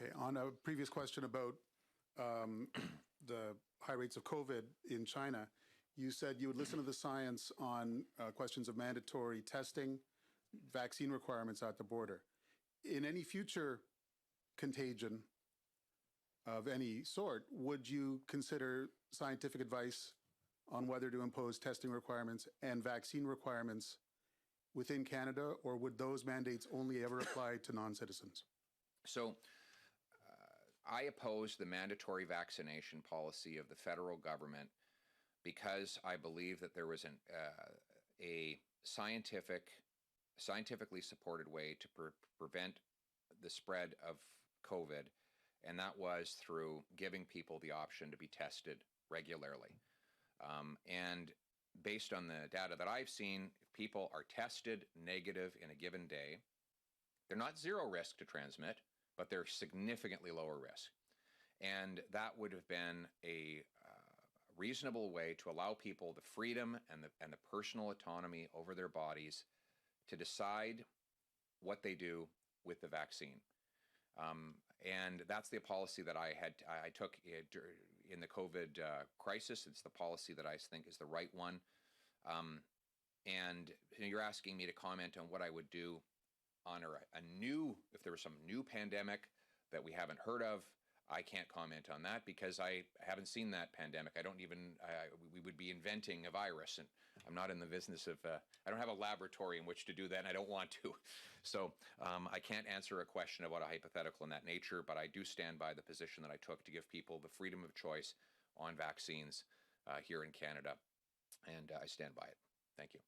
Okay. On a previous question about the high rates of COVID in China, you said you would listen to the science on questions of mandatory testing, vaccine requirements at the border. In any future contagion of any sort, would you consider scientific advice on whether to impose testing requirements and vaccine requirements within Canada, or would those mandates only ever apply to non-citizens? So I oppose the mandatory vaccination policy of the federal government because I believe that there was a scientifically supported way to prevent the spread of COVID, and that was through giving people the option to be tested regularly. And based on the data that I've seen, if people are tested negative in a given day, they're not zero risk to transmit, but they're significantly lower risk. And that would have been a reasonable way to allow people the freedom and the personal autonomy over their bodies to decide what they do with the vaccine. And that's the policy that I took in the COVID crisis. It's the policy that I think is the right one. And you're asking me to comment on what I would do on if there was some new pandemic that we haven't heard of. I can't comment on that because I haven't seen that pandemic. I don't even, we would be inventing a virus, and I'm not in the business of, I don't have a laboratory in which to do that, and I don't want to. So I can't answer a question about a hypothetical in that nature, but I do stand by the position that I took to give people the freedom of choice on vaccines here in Canada, and I stand by it. Thank you.